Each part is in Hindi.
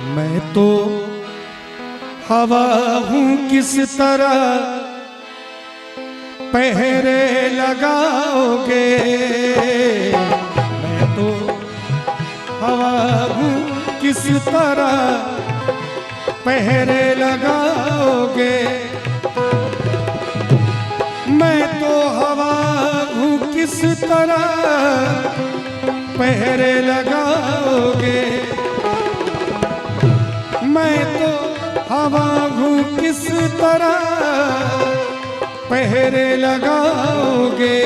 मैं तो हवा हूँ किस तरह पहरे लगाओगे। मैं तो हवा हूँ किस तरह पहरे लगाओगे। मैं तो हवा हूँ किस तरह पहरे लगाओगे। मैं तो हवा हूँ किस तरह पहरे लगाओगे।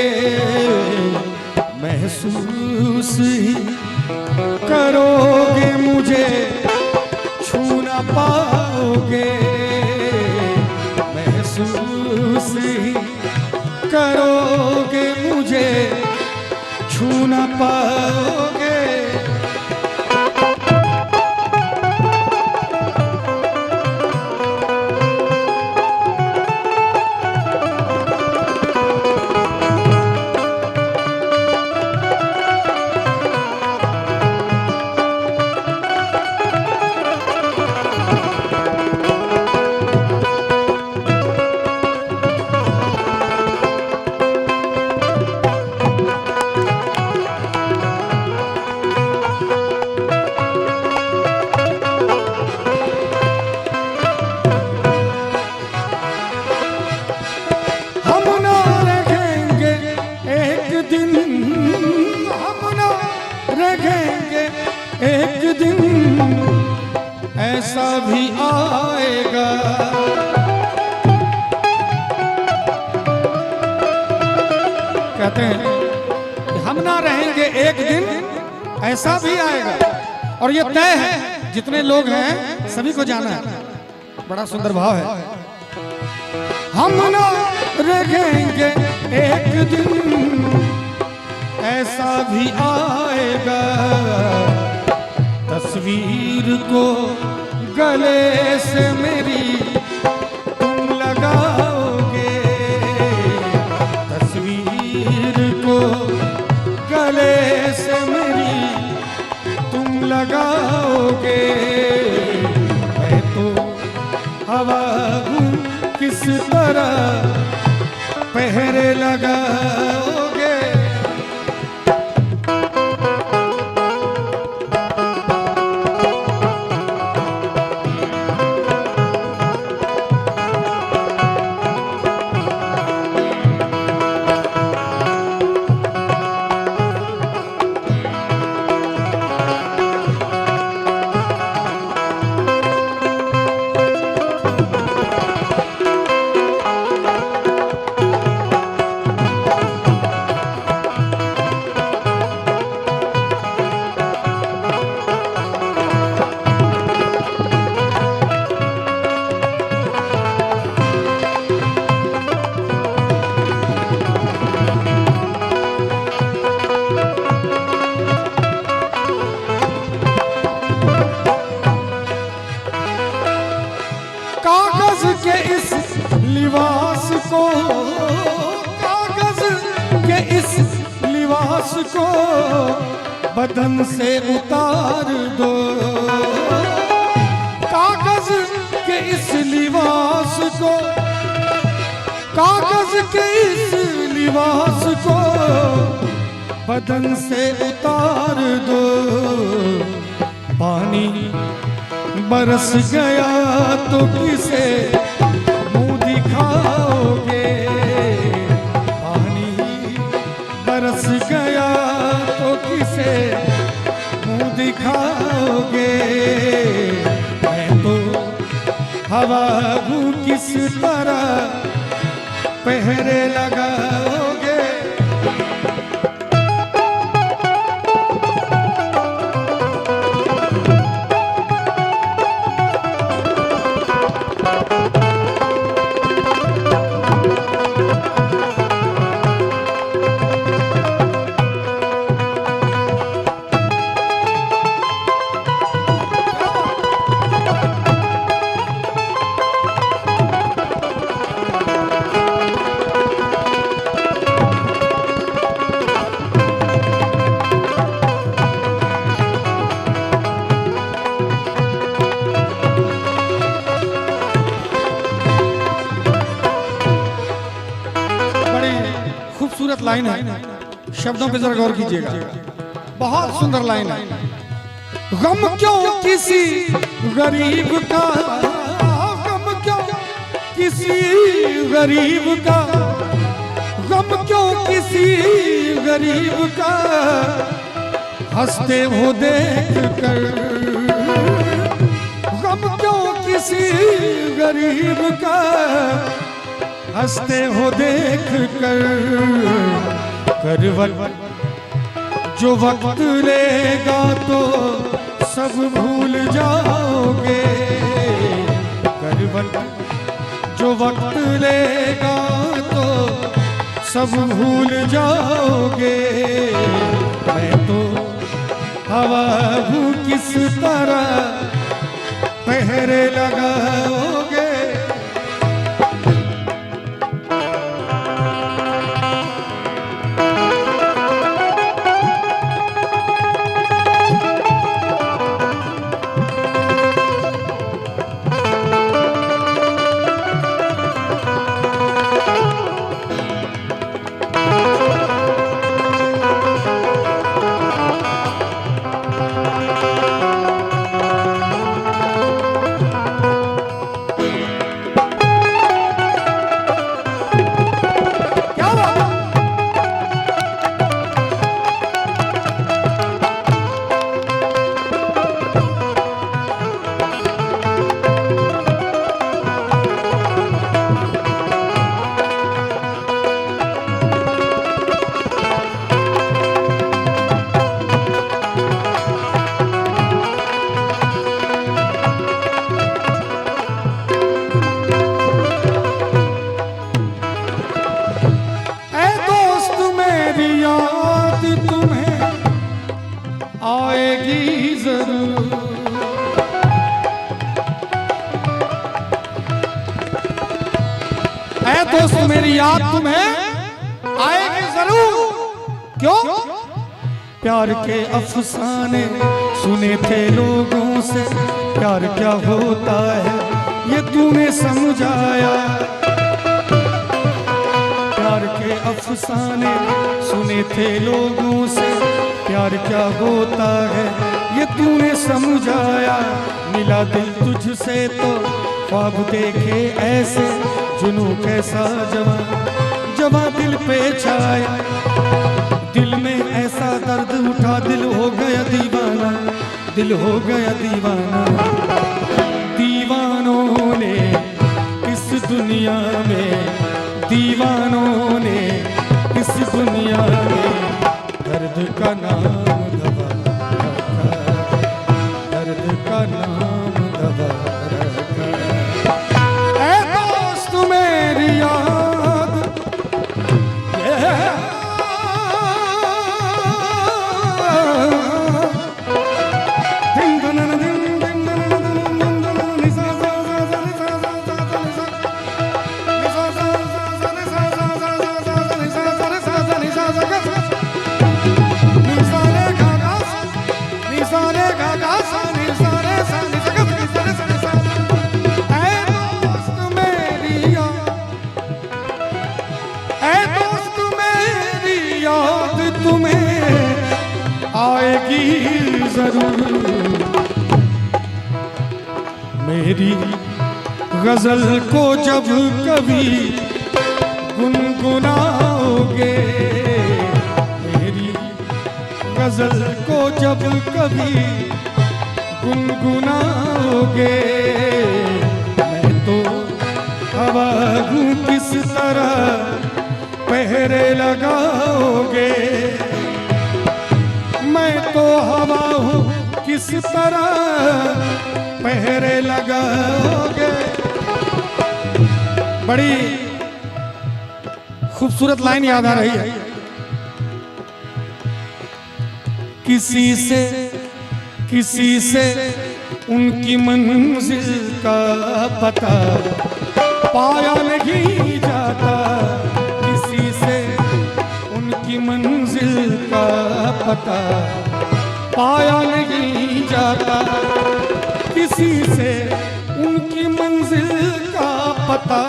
महसूस ही करोगे मुझे छू ना पाओगे। महसूस ही करोगे मुझे छू ना पाओगे। एक दिन ऐसा भी आएगा। कहते हैं कि हम ना रहेंगे, एक दिन ऐसा भी आएगा। और ये तय है, जितने लोग हैं सभी को जाना है। बड़ा सुंदर भाव है। हम ना रहेंगे, एक दिन ऐसा भी आएगा। तस्वीर को गले से मेरी तुम लगाओगे। तस्वीर को गले से मेरी तुम लगाओगे। मैं तो हवा हूँ किस तरह पहरे लगाओगे। कागज के इस लिबास को, कागज के इस लिबास को बदन से उतार दो। कागज के इस लिबास को, कागज के इस लिबास को बदन से उतार दो। पानी बरस गया तो किसे मुंह दिखाओगे। पानी बरस गया तो किसे मुंह दिखाओगे। मैं तो हवा हूँ किस तरह पहरे लगाओगे। लाइन है, शब्दों पे जरा गौर कीजिएगा, बहुत सुंदर लाइन है। गम क्यों किसी गरीब का, गम क्यों किसी गरीब का, गम क्यों किसी गरीब का, हंसते हो देख कर, गम क्यों किसी गरीब का, हंसते हो देख कर, करवट जो वक्त लेगा तो सब भूल जाओगे, करवट जो वक्त लेगा तो सब भूल जाओगे। मैं तो हवा हूँ किस तरह पहरे लगाओगे। आएगी जरूर, ऐ दोस्त मेरी याद तुम्हें आएगी जरूर। क्यों? प्यार के अफसाने सुने थे लोगों से, प्यार क्या होता है ये तूने समझाया। प्यार के अफसाने सुने थे लोगों से, प्यार क्या होता है ये तूने समझाया। मिला दिल तुझसे तो ख्वाब देखे ऐसे, जुनू कैसा जवां जवां दिल पे छाया। दिल में ऐसा दर्द उठा, दिल हो गया दीवाना, दिल हो गया दीवाना। दीवानों ने इस दुनिया में, दीवानों ने इस दुनिया में दर्द का नाम दबा रखा, दर्द का नाम दबा रखा। ऐ दोस्त मेरी याद, आएगी जरूर। मेरी गजल को जब कभी गुनगुनाओगे, मेरी गजल को जब कभी गुनगुनाओगे, मैं तो हवा हूँ किस तरह पहरे लगाओगे। मैं तो हवा हूँ किस तरह पहरे लगाओगे। बड़ी खूबसूरत लाइन याद आ रही है। किसी से उनकी मंजिल का पता पाया नहीं जाता, किसी से उनकी मंजिल का पता पाया नहीं जाता, किसी से उनकी मंजिल का पता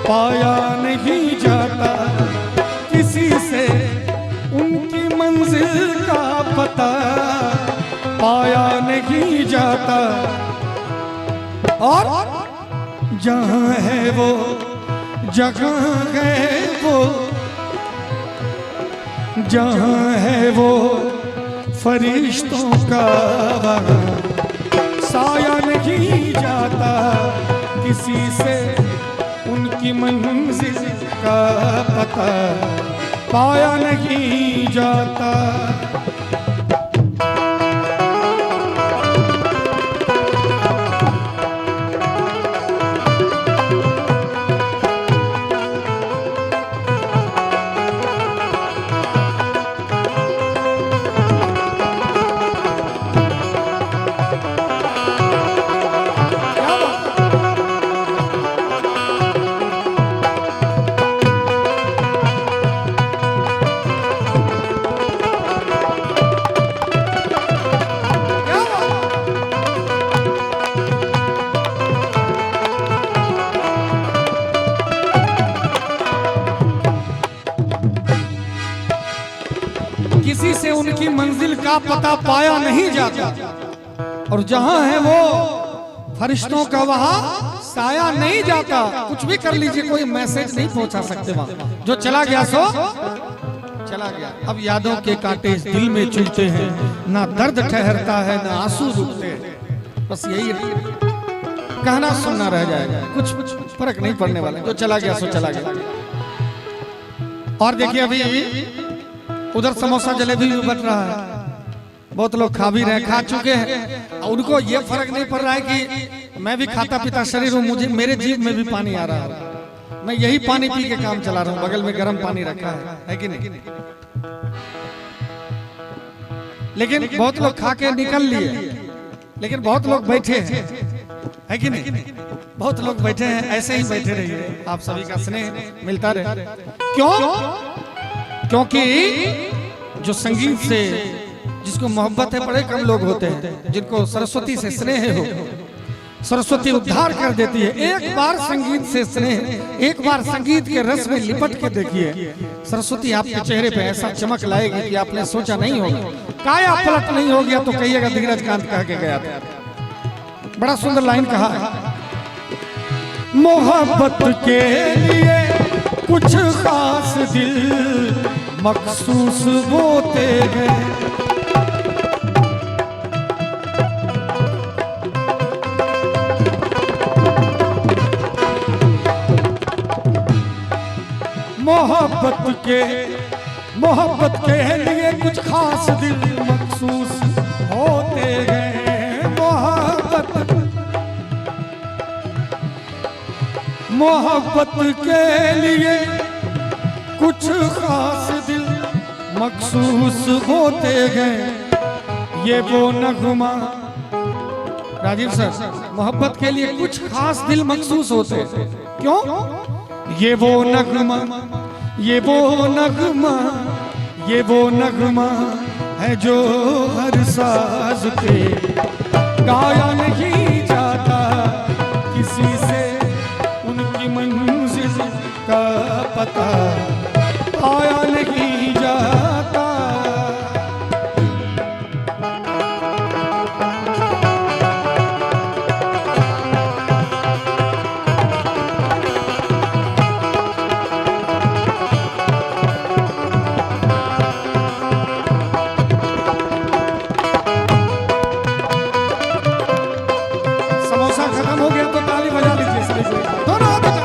पाया नहीं जाता, किसी नहीं जाता, और जहां है वो जगह है वो, जहां है वो फरिश्तों का वहाँ साया नहीं जाता, किसी से उनकी मंजिल का पता पाया नहीं जाता। किसी से उनकी मंजिल का पता पाया नहीं जाता, और जहां है वो फरिश्तों का वहां साया नहीं जाता। कुछ भी कर लीजिए, कोई मैसेज नहीं पहुंचा सकते वहां। जो चला गया सो चला गया। अब यादों के कांटे इस दिल में चुभते हैं, ना दर्द ठहरता है ना आंसू रुकते हैं। बस यही कहना सुनना रह जाएगा, कुछ फर्क नहीं पड़ने वाला। जो चला गया सो चला गया। और देखिए अभी उधर समोसा जलेबी भी बन रहा है, बहुत लोग खा भी रहे, खा चुके हैं। उनको ये फर्क नहीं पड़ रहा है कि मैं भी खाता पीता शरीर हूँ, मुझे मेरे जीभ में भी पानी आ रहा है, मैं यही पानी पी के काम चला रहा हूँ। बगल में गर्म पानी रखा है कि नहीं? लेकिन बहुत लोग खा के निकल लिए, लेकिन बहुत लोग बैठे हैं, है कि नहीं? बहुत लोग बैठे हैं, ऐसे ही बैठे रहिए। आप सभी का स्नेह मिलता रहे। क्यों? क्योंकि जो संगीत से जिसको मोहब्बत है, बड़े कम लोग होते हैं जिनको सरस्वती से स्नेह हो। सरस्वती उद्धार कर देती है। एक बार संगीत से स्नेह, एक बार संगीत के रस में लिपट के देखिए, सरस्वती आपके चेहरे पे ऐसा चमक लाएगी कि आपने सोचा नहीं होगा। काया पलट नहीं हो गया तो कहिएगा धीरज कांत कह के गया था। बड़ा सुंदर लाइन कहा है, मोहब्बत के लिए कुछ खास दिल मखसूस होते हैं, मोहब्बत के लिए कुछ खास दिल मखसूस होते हैं। मोहब्बत के लिए कुछ खास दिल मखसूस होते गए। ये वो नगमा, राजीव सर, मोहब्बत के लिए कुछ खास दिल मखसूस होते। क्यों? ये वो नगमा, ये वो नगमा, ये वो नगमा है जो हर साज पे गाया नहीं जाता, किसी से उनकी मंजिल का पता आया नहीं जाता। समोसा खत्म हो गया तो ताली बजा लीजिए सभी को, दोनों हाथ बजा।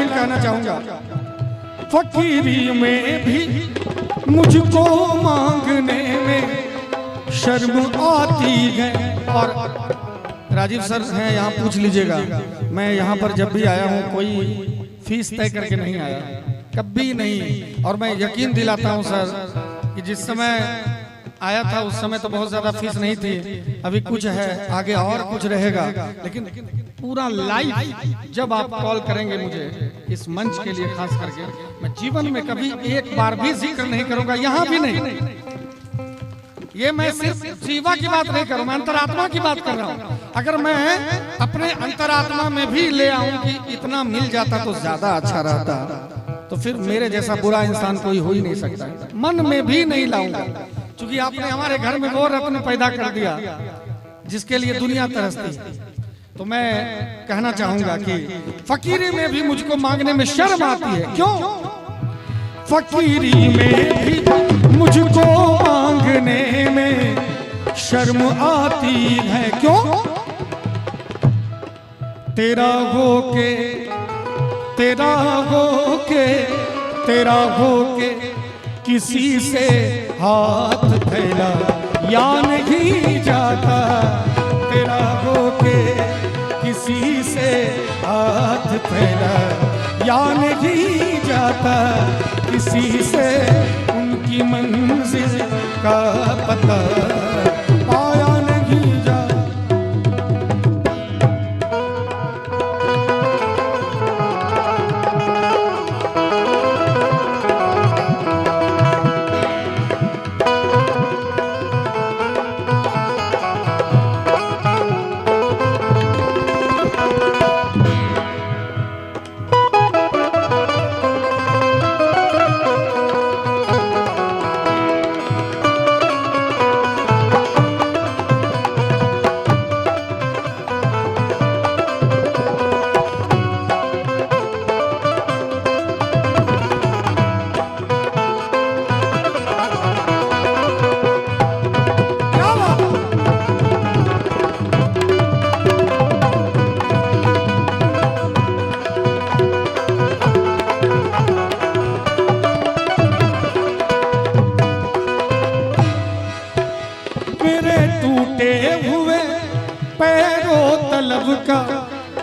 कहना चाहूंगा, फकीरी में भी मुझको मांगने में शर्म आती है। और राजीव सर हैं यहाँ, पूछ लीजिएगा, मैं यहाँ पर जब भी आया हूँ कोई फीस तय करके नहीं आया, कभी नहीं। और मैं यकीन दिलाता हूँ सर कि जिस समय आया था उस समय तो बहुत ज्यादा फीस नहीं थी, अभी कुछ है, आगे और कुछ रहेगा, लेकिन पूरा लाइव जब आप कॉल करेंगे मुझे इस मंच के लिए खास करके, मैं जीवन में कभी एक बार भी जिक्र नहीं करूंगा, यहाँ भी नहीं। ये मैं सिर्फ जीवा की बात नहीं करूं, मैं अंतरात्मा की बात कर रहा हूं। अगर मैं अपने अंतरात्मा में भी ले आऊं कि इतना मिल जाता तो ज्यादा अच्छा रहता, तो फिर मेरे जैसा बुरा इंसान कोई हो ही नहीं सकता। मन में भी नहीं लाऊंगा, क्योंकि आपने हमारे घर में वो रत्न पैदा कर दिया जिसके लिए दुनिया तरसती। तो मैं कहना चाहूंगा कि फकीरी में भी मुझको मांगने में शर्म आती है। क्यों? फकीरी में भी मुझको मांगने में शर्म आती है। क्यों? तेरा हो के तेरा हो के तेरा हो के किसी से हाथ फैला या नहीं जाता, तेरा हो के किसी से हाथ फैला या नहीं जाता, किसी से उनकी मंजिल का पता पाया नहीं जाता।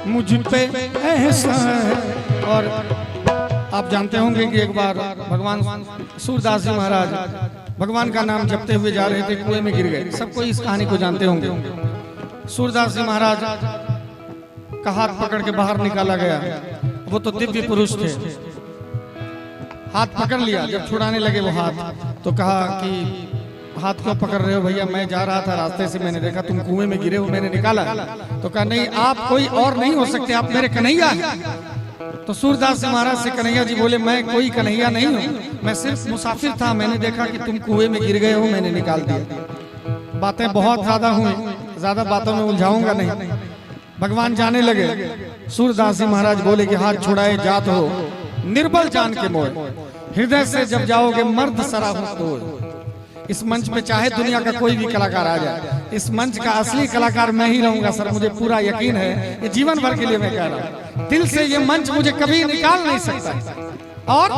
मुझ पे एहसान है। और आप जानते होंगे कि एक बार भगवान सूरदास जी महाराज भगवान का नाम जपते हुए जा रहे थे, कुएं में गिर गए। सबको इस कहानी को जानते होंगे। सूरदास जी महाराज का हाथ पकड़ के बाहर निकाला गया। वो तो दिव्य पुरुष थे, हाथ पकड़ लिया। जब छुड़ाने लगे वो हाथ, तो कहा कि हाथ क्यों पकड़ रहे हो भैया, मैं जा रहा था रास्ते से, मैंने देखा तुम कुएं में गिरे हो, मैंने निकाला। तो कहा नहीं, आप कोई और नहीं हो सकते, आप मेरे कन्हैया हैं। तो सूरदास जी महाराज से कन्हैया जी बोले, मैं कोई कन्हैया नहीं हूँ, मैं सिर्फ मुसाफिर था, मैंने देखा कि तुम कुएं में गिर गए हो, मैंने निकाल दिया। बातें बहुत ज्यादा हुई, ज्यादा बातों में उलझाऊंगा नहीं। भगवान जाने लगे। सूरदास जी महाराज बोले कि हाथ छुड़ाए जात हो निर्बल जान के मोह, हृदय से जब जाओगे मर्द सराहूं तो। इस मंच पे चाहे दुनिया का कोई भी कलाकार आ जाए, इस मंच का असली कलाकार मैं ही रहूंगा सर, मुझे पूरा यकीन है। ये जीवन भर के लिए मैं कह रहा हूँ, दिल से ये मंच मुझे कभी निकाल नहीं सकता। और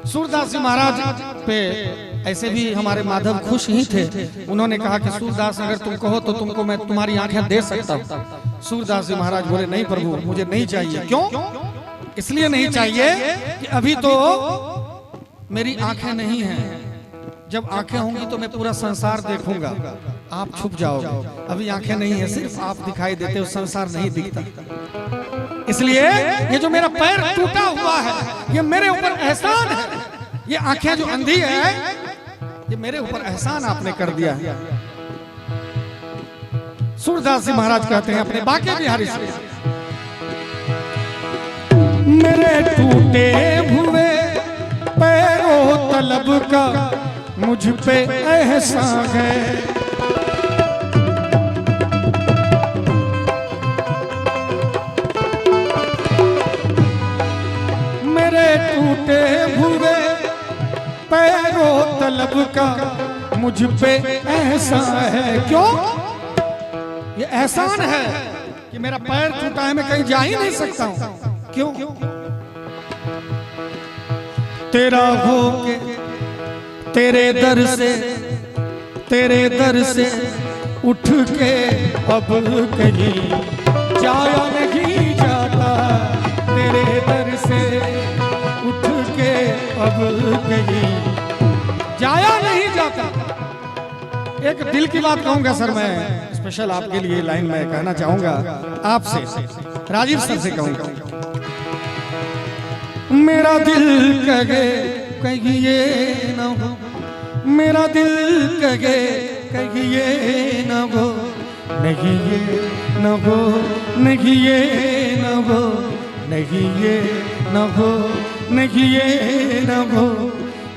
सूरदास जी महाराज पे ऐसे भी हमारे माधव खुश ही थे। उन्होंने कहा कि सूरदास अगर तुम कहो तो तुमको मैं तुम्हारी आंखें दे सकता हूँ। सूरदास जी महाराज बोले नहीं प्रभु, मुझे नहीं चाहिए। क्यों? इसलिए नहीं चाहिए कि अभी तो मेरी आंखें नहीं हैं, जब आंखें होंगी तो मैं पूरा संसार देखूंगा, आप छुप जाओगे। अभी आंखें नहीं है, सिर्फ आप दिखाई देते हो, संसार नहीं दिखता। इसलिए ये जो मेरा पैर टूटा हुआ है, ये मेरे ऊपर एहसान है। ये आंखें जो अंधी है, ये मेरे ऊपर एहसान आपने कर दिया है। सूरदास जी महाराज कहते हैं अपने बाके बिहारी से, मेरे टूटे हुए पैरों तलब का मुझ पे एहसान है। मेरे टूटे हुए पैरों तलब का मुझ पे एहसान है। क्यों? ये एहसान है कि मेरा पैर टूटा है, मैं कहीं जा ही नहीं सकता हूं। क्यों? तेरा हो के तेरे दर से उठ के अब कहीं जाया नहीं जाता, तेरे दर से उठ के अब कहीं जाया नहीं जाता। एक दिल की बात कहूंगा सर, मैं स्पेशल आपके लिए लाइन में कहना चाहूंगा आपसे, राजीव सर से कहूंगा। मेरा दिल कहे कहीं ये न हो, मेरा दिल कहे कहीं ये न हो, नहीं ये न हो, नहीं ये न हो, नहीं ये न हो, नहीं ये न हो।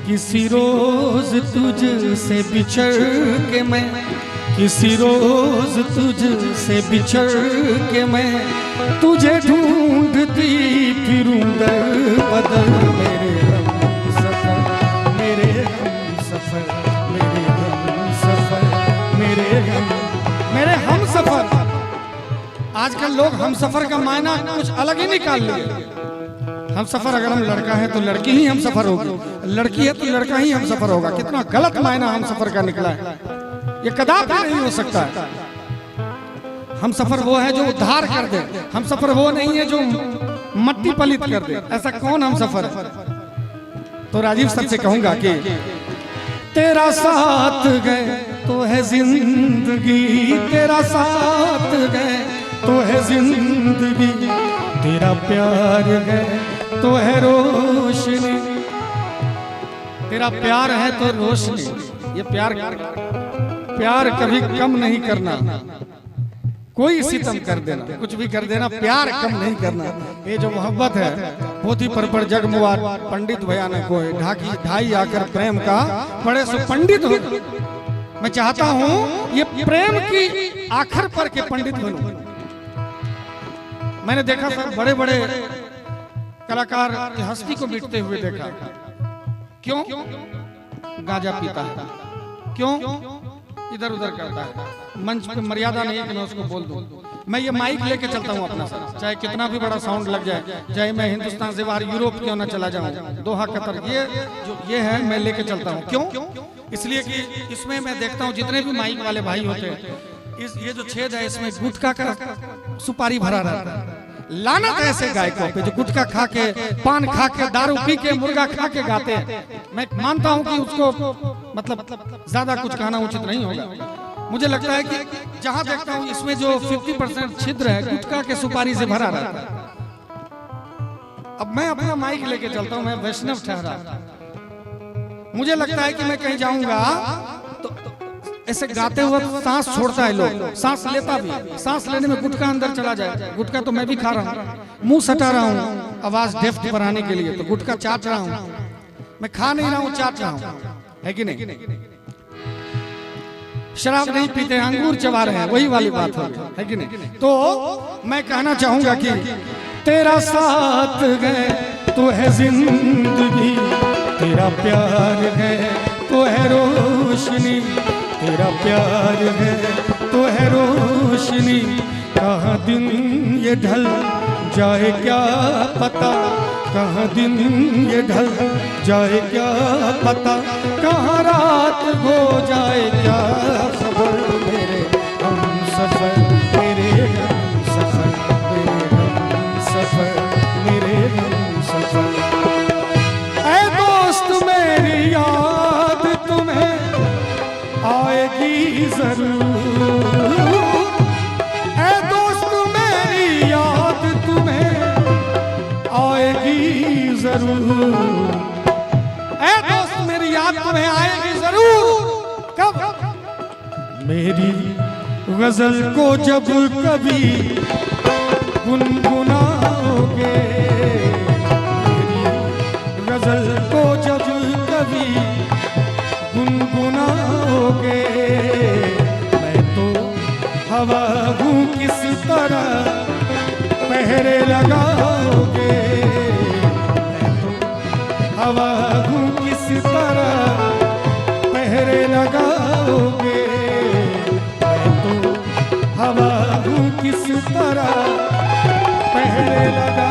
किसी रोज तुझसे बिछड़ के मैं, किसी रोज तुझसे बिछड़ के मैं तुझे ढूंढती फिरूं दर बदर। मेरे हमसफर, मेरे हमसफर, मेरे हमसफर, मेरे हमसफर। आजकल लोग हमसफर का मायना कुछ अलग ही निकाल लिए। हम सफर अगर हम लड़का है तो लड़की ही हम सफर होगी, लड़की है तो लड़का ही हम सफर होगा। कितना गलत मायना हम सफर का निकला है, ये कदापि नहीं हो सकता है। हम सफर वो है जो उद्धार कर दे, हम सफर वो नहीं है जो मट्टी पलित कर दे। ऐसा कौन हम सफर है? तो राजीव सर से कहूंगा कि तेरा साथ गए तो है जिंदगी, तेरा साथ गए तो है जिंदगी, तेरा प्यार है तो है रोशनी, तेरा प्यार है तो रोशनी। ये प्यार, प्यार कभी कम नहीं करना, कोई सितम कर देना, कुछ भी कर देना, प्यार कम नहीं करना। ये जो मोहब्बत है पोथी पर जगमुआर पंडित भयानक को ढाकी ढाई आकर प्रेम का बड़े सो पंडित हो। मैं चाहता हूँ ये प्रेम की आखिर पर के पंडित बनूं। मैंने देखा था बड़े बड़े कलाकार हस्ती को मिटते हुए देखा। क्यों? गांजा पीता है, क्यों इधर उधर करता है, मंच पे मर्यादा नहीं है कि मैं उसको बोल दूं। मैं ये माइक लेके चलता हूँ अपना साथ, चाहे कितना भी बड़ा साउंड लग जाए, चाहे मैं हिंदुस्तान से बाहर यूरोप क्यों ना चला जाऊँ, दोहा कतर, ये है मैं लेके चलता हूँ। क्यों? इसलिए कि इसमें मैं देखता हूँ जितने भी माइक वाले भाई होते हैं, ये जो छेद है इसमें गुटखा का सुपारी भरा रहता है। लानत ऐसे गायकों पे जो गुटखा खा के, पान खा के, दारू पी के, मुर्गा खा के गाते हैं। मैं मानता हूं कि उसको मतलब ज्यादा कुछ कहना उचित नहीं होगा। मुझे लगता है कि जहां देखता हूं इसमें जो 50% छिद्र है गुटखा के सुपारी से भरा रहता है। अब मैं अपना माइक लेके चलता हूं, मैं वैष्णव ठहरा। मुझे लगता है कि मैं कहीं जाऊंगा तो ऐसे गाते हुए सांस छोड़ता है लोग, सांस लेता भी, सांस लेने में गुटखा अंदर चला जाए। गुटखा तो मैं भी खा रहा हूँ, मुंह सटा रहा हूँ आवाज डेफ्ट बनाने के लिए, तो गुटखा चाट रहा हूँ। मैं खा नहीं रहा हूँ, चाट रहा हूँ, है कि नहीं? शराब नहीं पीते, अंगूर चबा रहे हैं, वही वाली बात होगी, है कि नहीं? तो मैं कहना चाहूंगा कि तेरा साथ है तो है जिंदगी, तेरा प्यार है तो है रोशनी, तेरा प्यार है तो है रोशनी। कहाँ दिन ये ढल जाए क्या पता, कहाँ दिन ये ढल जाए क्या पता, कहाँ रात हो जाए क्या खबर। मेरे हमसफर, मेरे हमसफर, मेरे हमसफर, मेरे हमसफर। ऐ दोस्त मेरी याद तुम्हें आएगी जरूर, ऐ दोस्त मेरी याद तुम्हें आएगी जरूर, ऐ दोस्त मेरी याद तुम्हें आएगी जरूर। कब? मेरी गजल को जब कभी गुनगुनाओगे, मेरी गजल को जब कभी गुनगुनाओगे, मैं तो हवा हूँ किस तरह पहरे लगाओगे, मैं तो हवा हूँ किस तरह पहरे लगाओगे, मैं तो हवा हूँ किस तरह पहरे लगा